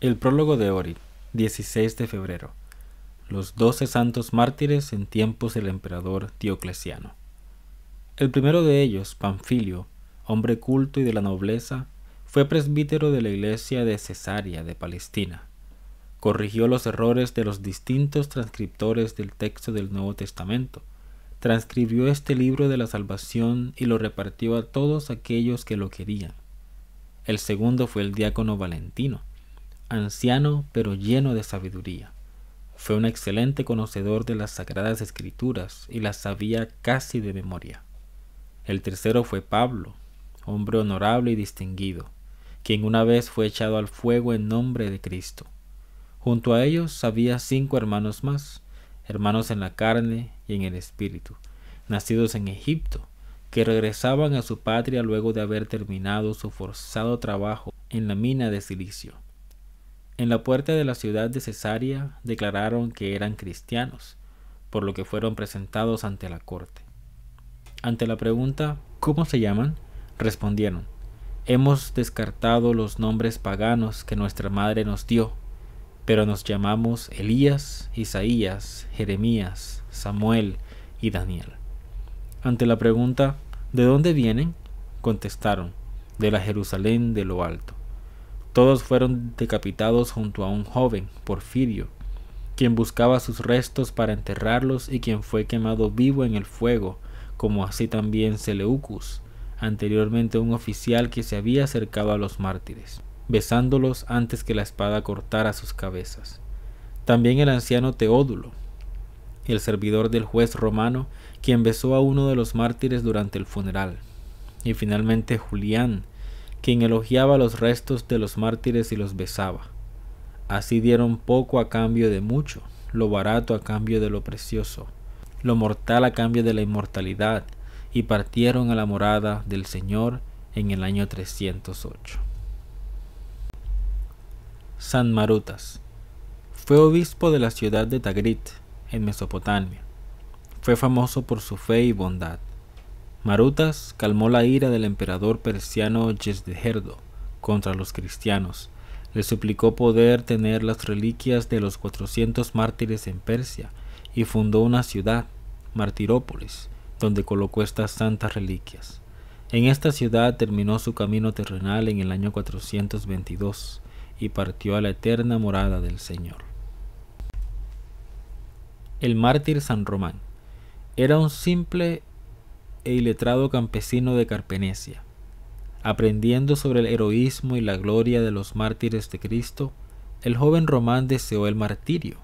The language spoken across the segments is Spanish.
El prólogo de Ori, 16 de febrero. Los 12 santos mártires en tiempos del emperador Diocleciano. El primero de ellos, Panfilio, hombre culto y de la nobleza, fue presbítero de la iglesia de Cesarea de Palestina. Corrigió los errores de los distintos transcriptores del texto del Nuevo Testamento. Transcribió este libro de la salvación y lo repartió a todos aquellos que lo querían. El segundo fue el diácono Valentino, anciano pero lleno de sabiduría. Fue un excelente conocedor de las Sagradas Escrituras y las sabía casi de memoria. El tercero fue Pablo, hombre honorable y distinguido, quien una vez fue echado al fuego en nombre de Cristo. Junto a ellos había 5 hermanos más, hermanos en la carne y en el espíritu, nacidos en Egipto, que regresaban a su patria luego de haber terminado su forzado trabajo en la mina de silicio. En la puerta de la ciudad de Cesarea declararon que eran cristianos, por lo que fueron presentados ante la corte. Ante la pregunta ¿cómo se llaman?, respondieron: hemos descartado los nombres paganos que nuestra madre nos dio, pero nos llamamos Elías, Isaías, Jeremías, Samuel y Daniel. Ante la pregunta ¿de dónde vienen?, contestaron: de la Jerusalén de lo alto. Todos fueron decapitados junto a un joven, Porfirio, quien buscaba sus restos para enterrarlos y quien fue quemado vivo en el fuego, como así también Seleucus, anteriormente un oficial que se había acercado a los mártires, besándolos antes que la espada cortara sus cabezas. También el anciano Teodulo, el servidor del juez romano, quien besó a uno de los mártires durante el funeral. Y finalmente Julián, quien elogiaba los restos de los mártires y los besaba. Así dieron poco a cambio de mucho, lo barato a cambio de lo precioso, lo mortal a cambio de la inmortalidad, y partieron a la morada del Señor en el año 308. San Marutas fue obispo de la ciudad de Tagrit, en Mesopotamia. Fue famoso por su fe y bondad. Marutas calmó la ira del emperador persiano Yezdejerdo contra los cristianos. Le suplicó poder tener las reliquias de los 400 mártires en Persia y fundó una ciudad, Martirópolis, donde colocó estas santas reliquias. En esta ciudad terminó su camino terrenal en el año 422 y partió a la eterna morada del Señor. El mártir San Román era un simple e iletrado campesino de Carpenesia. Aprendiendo sobre el heroísmo y la gloria de los mártires de Cristo, el joven Román deseó el martirio.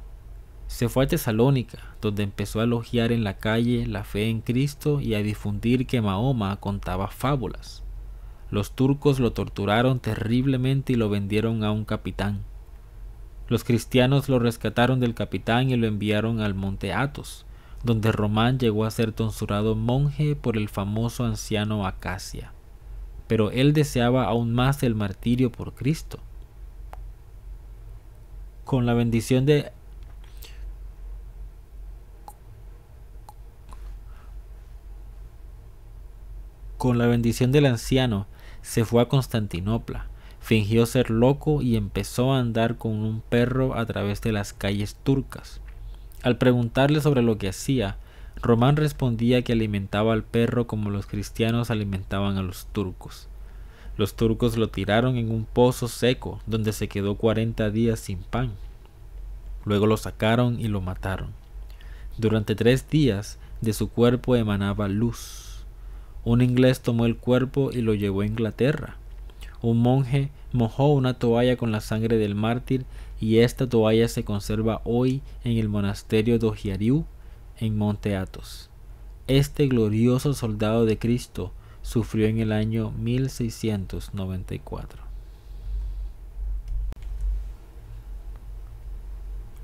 Se fue a Tesalónica, donde empezó a elogiar en la calle la fe en Cristo y a difundir que Mahoma contaba fábulas. Los turcos lo torturaron terriblemente y lo vendieron a un capitán. Los cristianos lo rescataron del capitán y lo enviaron al monte Athos, donde Román llegó a ser tonsurado monje por el famoso anciano Acacia. Pero él deseaba aún más el martirio por Cristo. Con la bendición del anciano, se fue a Constantinopla, fingió ser loco y empezó a andar con un perro a través de las calles turcas. Al preguntarle sobre lo que hacía, Román respondía que alimentaba al perro como los cristianos alimentaban a los turcos. Los turcos lo tiraron en un pozo seco, donde se quedó 40 días sin pan. Luego lo sacaron y lo mataron. Durante 3 días de su cuerpo emanaba luz. Un inglés tomó el cuerpo y lo llevó a Inglaterra. Un monje mojó una toalla con la sangre del mártir y esta toalla se conserva hoy en el monasterio de Ojiariu, en Monte Athos. Este glorioso soldado de Cristo sufrió en el año 1694.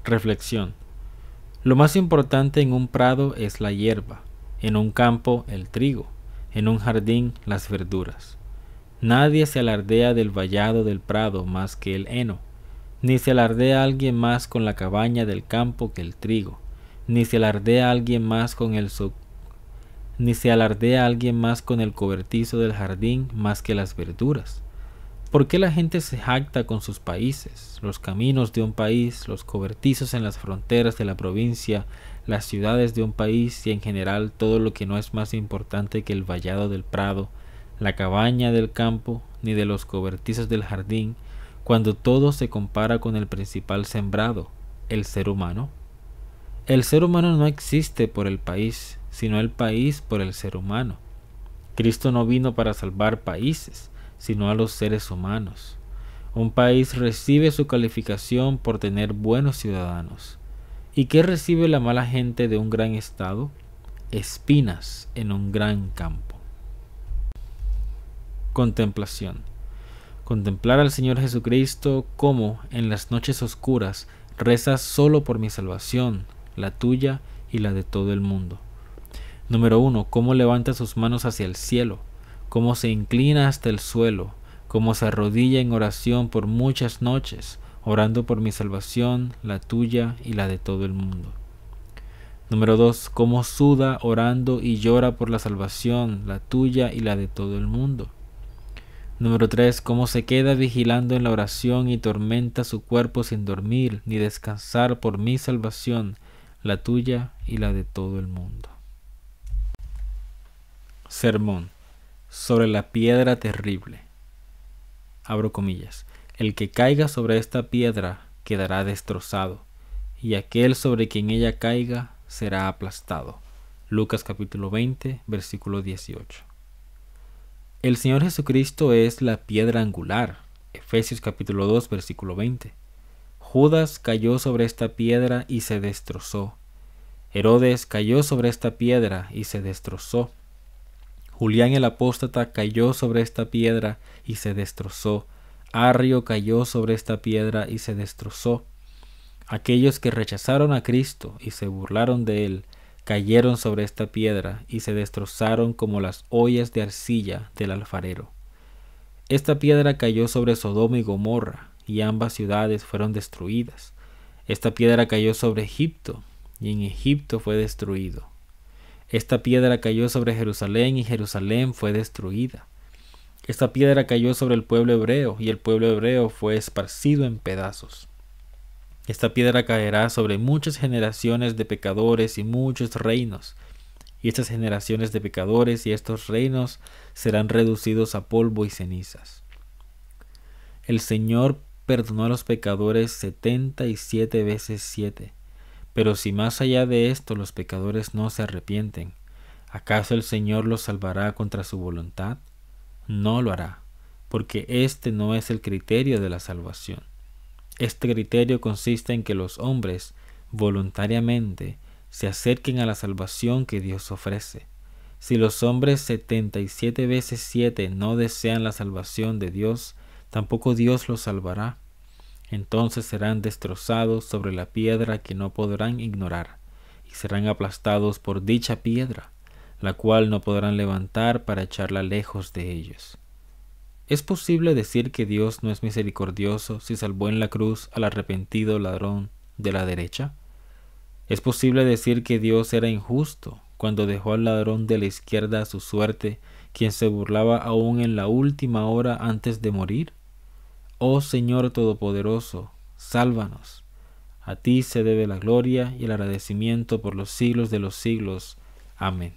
Reflexión. Lo más importante en un prado es la hierba, en un campo el trigo, en un jardín las verduras. Nadie se alardea del vallado del prado más que el heno, ni se alardea alguien más con la cabaña del campo que el trigo, ni se alardea alguien más con el cobertizo del jardín más que las verduras. ¿Por qué la gente se jacta con sus países, los caminos de un país, los cobertizos en las fronteras de la provincia, las ciudades de un país y en general todo lo que no es más importante que el vallado del prado, la cabaña del campo, ni de los cobertizos del jardín, cuando todo se compara con el principal sembrado, el ser humano? El ser humano no existe por el país, sino el país por el ser humano. Cristo no vino para salvar países, sino a los seres humanos. Un país recibe su calificación por tener buenos ciudadanos. ¿Y qué recibe la mala gente de un gran estado? Espinas en un gran campo. Contemplación. Contemplar al Señor Jesucristo como, en las noches oscuras, reza solo por mi salvación, la tuya y la de todo el mundo. Número 1. Cómo levanta sus manos hacia el cielo, cómo se inclina hasta el suelo, cómo se arrodilla en oración por muchas noches, orando por mi salvación, la tuya y la de todo el mundo. Número 2. Cómo suda orando y llora por la salvación, la tuya y la de todo el mundo. Número 3. Cómo se queda vigilando en la oración y tormenta su cuerpo sin dormir ni descansar por mi salvación, la tuya y la de todo el mundo. Sermón sobre la piedra terrible. Abro comillas. El que caiga sobre esta piedra quedará destrozado, y aquel sobre quien ella caiga será aplastado. Lucas capítulo 20, versículo 18. El Señor Jesucristo es la piedra angular. Efesios capítulo 2, versículo 20. Judas cayó sobre esta piedra y se destrozó. Herodes cayó sobre esta piedra y se destrozó. Julián el apóstata cayó sobre esta piedra y se destrozó. Arrio cayó sobre esta piedra y se destrozó. Aquellos que rechazaron a Cristo y se burlaron de él, cayeron sobre esta piedra y se destrozaron como las ollas de arcilla del alfarero. Esta piedra cayó sobre Sodoma y Gomorra, y ambas ciudades fueron destruidas. Esta piedra cayó sobre Egipto, y en Egipto fue destruido. Esta piedra cayó sobre Jerusalén, y Jerusalén fue destruida. Esta piedra cayó sobre el pueblo hebreo, y el pueblo hebreo fue esparcido en pedazos. Esta piedra caerá sobre muchas generaciones de pecadores y muchos reinos, y estas generaciones de pecadores y estos reinos serán reducidos a polvo y cenizas. El Señor perdonó a los pecadores 77 veces 7, pero si más allá de esto los pecadores no se arrepienten, ¿acaso el Señor los salvará contra su voluntad? No lo hará, porque este no es el criterio de la salvación. Este criterio consiste en que los hombres, voluntariamente, se acerquen a la salvación que Dios ofrece. Si los hombres 77 veces 7 no desean la salvación de Dios, tampoco Dios los salvará. Entonces serán destrozados sobre la piedra que no podrán ignorar, y serán aplastados por dicha piedra, la cual no podrán levantar para echarla lejos de ellos. ¿Es posible decir que Dios no es misericordioso si salvó en la cruz al arrepentido ladrón de la derecha? ¿Es posible decir que Dios era injusto cuando dejó al ladrón de la izquierda a su suerte, quien se burlaba aún en la última hora antes de morir? Oh Señor Todopoderoso, sálvanos. A ti se debe la gloria y el agradecimiento por los siglos de los siglos. Amén.